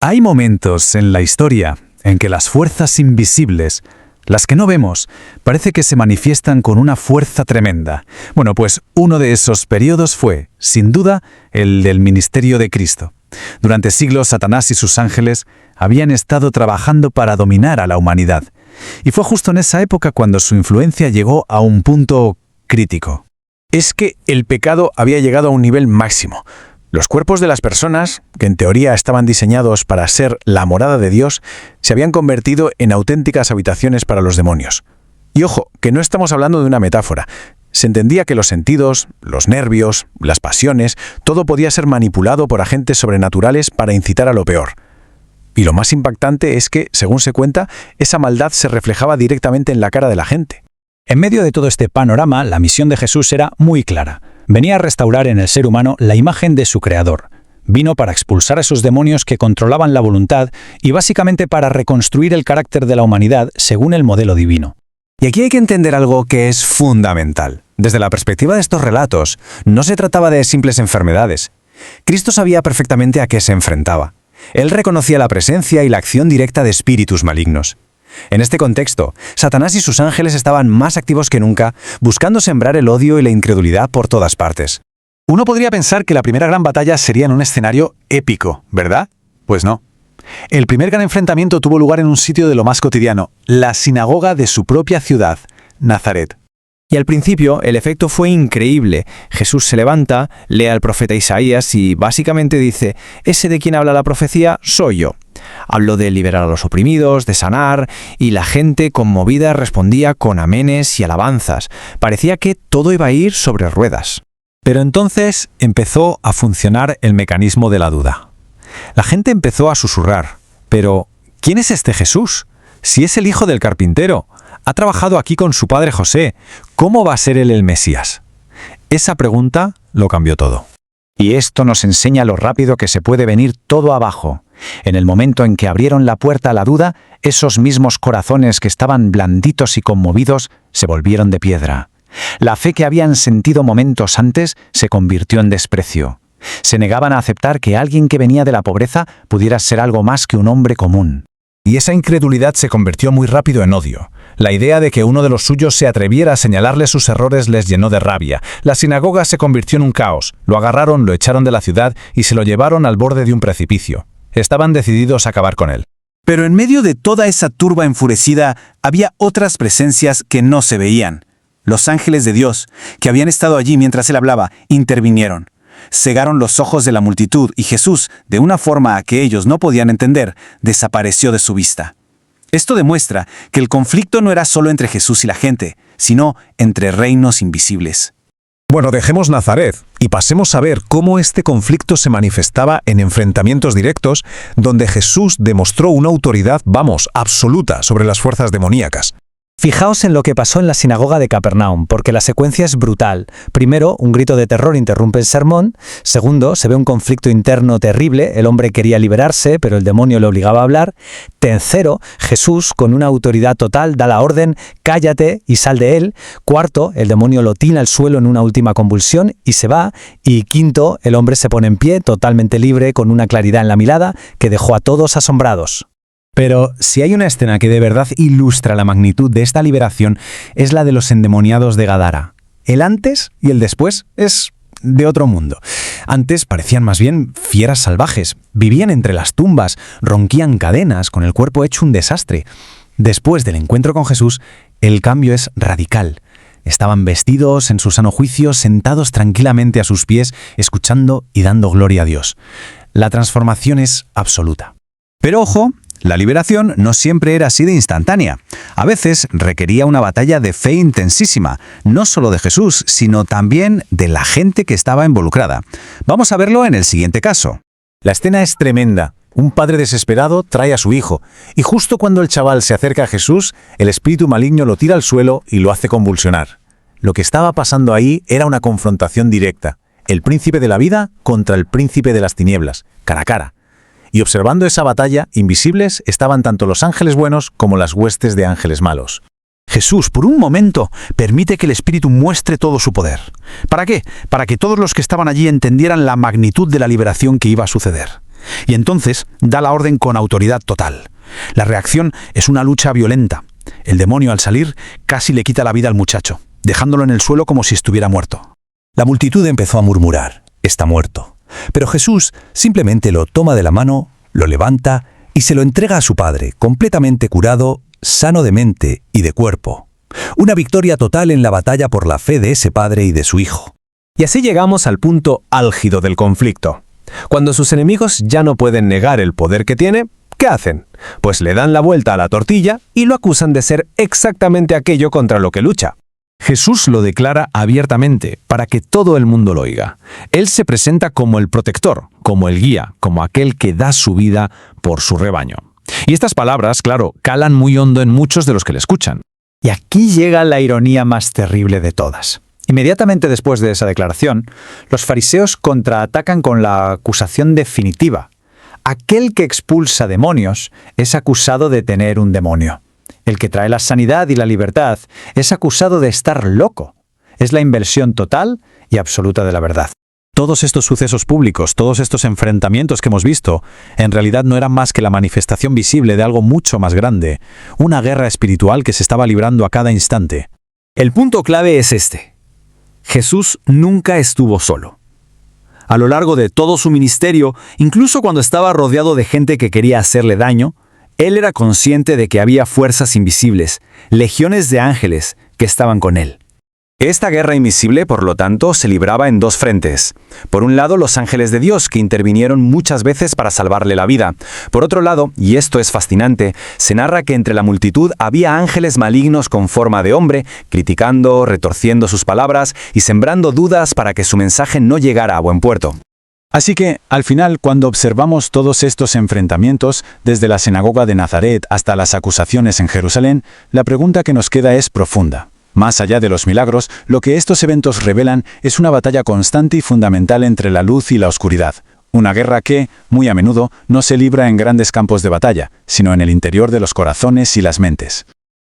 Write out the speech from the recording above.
Hay momentos en la historia en que las fuerzas invisibles, las que no vemos, parece que se manifiestan con una fuerza tremenda. Bueno, pues uno de esos periodos fue, sin duda, el del ministerio de Cristo. Durante siglos, Satanás y sus ángeles habían estado trabajando para dominar a la humanidad. Y fue justo en esa época cuando su influencia llegó a un punto crítico. Es que el pecado había llegado a un nivel máximo. Los cuerpos de las personas, que en teoría estaban diseñados para ser la morada de Dios, se habían convertido en auténticas habitaciones para los demonios. Y ojo, que no estamos hablando de una metáfora. Se entendía que los sentidos, los nervios, las pasiones, todo podía ser manipulado por agentes sobrenaturales para incitar a lo peor. Y lo más impactante es que, según se cuenta, esa maldad se reflejaba directamente en la cara de la gente. En medio de todo este panorama, la misión de Jesús era muy clara. Venía a restaurar en el ser humano la imagen de su Creador. Vino para expulsar a esos demonios que controlaban la voluntad y básicamente para reconstruir el carácter de la humanidad según el modelo divino. Y aquí hay que entender algo que es fundamental. Desde la perspectiva de estos relatos, no se trataba de simples enfermedades. Cristo sabía perfectamente a qué se enfrentaba. Él reconocía la presencia y la acción directa de espíritus malignos. En este contexto, Satanás y sus ángeles estaban más activos que nunca, buscando sembrar el odio y la incredulidad por todas partes. Uno podría pensar que la primera gran batalla sería en un escenario épico, ¿verdad? Pues no. El primer gran enfrentamiento tuvo lugar en un sitio de lo más cotidiano, la sinagoga de su propia ciudad, Nazaret. Y al principio el efecto fue increíble. Jesús se levanta, lee al profeta Isaías y básicamente dice: ese de quien habla la profecía soy yo. Habló de liberar a los oprimidos, de sanar, y la gente conmovida respondía con amenes y alabanzas. Parecía que todo iba a ir sobre ruedas. Pero entonces empezó a funcionar el mecanismo de la duda. La gente empezó a susurrar: ¿pero quién es este Jesús? Si es el hijo del carpintero, ha trabajado aquí con su padre José, ¿cómo va a ser él el Mesías? Esa pregunta lo cambió todo. Y esto nos enseña lo rápido que se puede venir todo abajo. En el momento en que abrieron la puerta a la duda, esos mismos corazones que estaban blanditos y conmovidos se volvieron de piedra. La fe que habían sentido momentos antes se convirtió en desprecio. Se negaban a aceptar que alguien que venía de la pobreza pudiera ser algo más que un hombre común. Y esa incredulidad se convirtió muy rápido en odio. La idea de que uno de los suyos se atreviera a señalarle sus errores les llenó de rabia. La sinagoga se convirtió en un caos. Lo agarraron, lo echaron de la ciudad y se lo llevaron al borde de un precipicio. Estaban decididos a acabar con él. Pero en medio de toda esa turba enfurecida, había otras presencias que no se veían. Los ángeles de Dios, que habían estado allí mientras él hablaba, intervinieron. Cegaron los ojos de la multitud y Jesús, de una forma que ellos no podían entender, desapareció de su vista. Esto demuestra que el conflicto no era solo entre Jesús y la gente, sino entre reinos invisibles. Bueno, dejemos Nazaret y pasemos a ver cómo este conflicto se manifestaba en enfrentamientos directos, donde Jesús demostró una autoridad, absoluta sobre las fuerzas demoníacas. Fijaos en lo que pasó en la sinagoga de Capernaum, porque la secuencia es brutal. Primero, un grito de terror interrumpe el sermón. Segundo, se ve un conflicto interno terrible. El hombre quería liberarse, pero el demonio le obligaba a hablar. Tercero, Jesús, con una autoridad total, da la orden: cállate y sal de él. Cuarto, el demonio lo tira al suelo en una última convulsión y se va. Y quinto, el hombre se pone en pie, totalmente libre, con una claridad en la mirada que dejó a todos asombrados. Pero si hay una escena que de verdad ilustra la magnitud de esta liberación, es la de los endemoniados de Gadara. El antes y el después es de otro mundo. Antes parecían más bien fieras salvajes, vivían entre las tumbas, ronquían cadenas, con el cuerpo hecho un desastre. Después del encuentro con Jesús, el cambio es radical. Estaban vestidos en su sano juicio, sentados tranquilamente a sus pies, escuchando y dando gloria a Dios. La transformación es absoluta. Pero ojo, la liberación no siempre era así de instantánea. A veces requería una batalla de fe intensísima, no solo de Jesús, sino también de la gente que estaba involucrada. Vamos a verlo en el siguiente caso. La escena es tremenda. Un padre desesperado trae a su hijo, y justo cuando el chaval se acerca a Jesús, el espíritu maligno lo tira al suelo y lo hace convulsionar. Lo que estaba pasando ahí era una confrontación directa. El príncipe de la vida contra el príncipe de las tinieblas, cara a cara. Y observando esa batalla, invisibles, estaban tanto los ángeles buenos como las huestes de ángeles malos. Jesús, por un momento, permite que el Espíritu muestre todo su poder. ¿Para qué? Para que todos los que estaban allí entendieran la magnitud de la liberación que iba a suceder. Y entonces da la orden con autoridad total. La reacción es una lucha violenta. El demonio, al salir, casi le quita la vida al muchacho, dejándolo en el suelo como si estuviera muerto. La multitud empezó a murmurar, está muerto. Pero Jesús simplemente lo toma de la mano, lo levanta y se lo entrega a su padre, completamente curado, sano de mente y de cuerpo. Una victoria total en la batalla por la fe de ese padre y de su hijo. Y así llegamos al punto álgido del conflicto. Cuando sus enemigos ya no pueden negar el poder que tiene, ¿qué hacen? Pues le dan la vuelta a la tortilla y lo acusan de ser exactamente aquello contra lo que lucha. Jesús lo declara abiertamente para que todo el mundo lo oiga. Él se presenta como el protector, como el guía, como aquel que da su vida por su rebaño. Y estas palabras, claro, calan muy hondo en muchos de los que le escuchan. Y aquí llega la ironía más terrible de todas. Inmediatamente después de esa declaración, los fariseos contraatacan con la acusación definitiva. Aquel que expulsa demonios es acusado de tener un demonio. El que trae la sanidad y la libertad es acusado de estar loco. Es la inversión total y absoluta de la verdad. Todos estos sucesos públicos, todos estos enfrentamientos que hemos visto, en realidad no eran más que la manifestación visible de algo mucho más grande, una guerra espiritual que se estaba librando a cada instante. El punto clave es este. Jesús nunca estuvo solo. A lo largo de todo su ministerio, incluso cuando estaba rodeado de gente que quería hacerle daño, él era consciente de que había fuerzas invisibles, legiones de ángeles que estaban con él. Esta guerra invisible, por lo tanto, se libraba en dos frentes. Por un lado, los ángeles de Dios, que intervinieron muchas veces para salvarle la vida. Por otro lado, y esto es fascinante, se narra que entre la multitud había ángeles malignos con forma de hombre, criticando, retorciendo sus palabras y sembrando dudas para que su mensaje no llegara a buen puerto. Así que, al final, cuando observamos todos estos enfrentamientos, desde la sinagoga de Nazaret hasta las acusaciones en Jerusalén, la pregunta que nos queda es profunda. Más allá de los milagros, lo que estos eventos revelan es una batalla constante y fundamental entre la luz y la oscuridad. Una guerra que, muy a menudo, no se libra en grandes campos de batalla, sino en el interior de los corazones y las mentes.